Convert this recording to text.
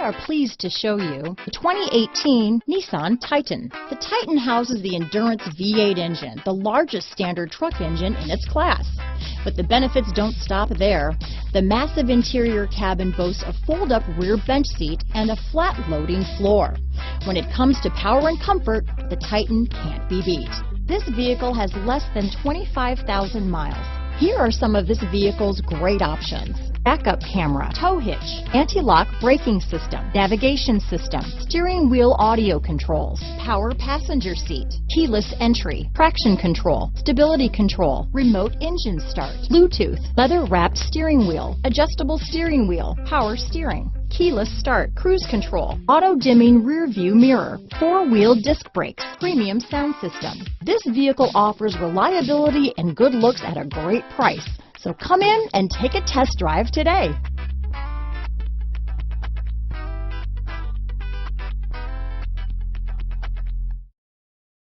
are pleased to show you the 2018 Nissan Titan. The Titan houses the Endurance V8 engine, the largest standard truck engine in its class. But the benefits don't stop there. The massive interior cabin boasts a fold-up rear bench seat and a flat loading floor. When it comes to power and comfort, the Titan can't be beat. This vehicle has less than 25,000 miles. Here are some of this vehicle's great options: backup camera, tow hitch, anti-lock braking system, navigation system, steering wheel audio controls, power passenger seat, keyless entry, traction control, stability control, remote engine start, Bluetooth, leather-wrapped steering wheel, adjustable steering wheel, power steering, keyless start, cruise control, auto-dimming rear view mirror, four-wheel disc brakes, premium sound system. This vehicle offers reliability and good looks at a great price. So come in and take a test drive today.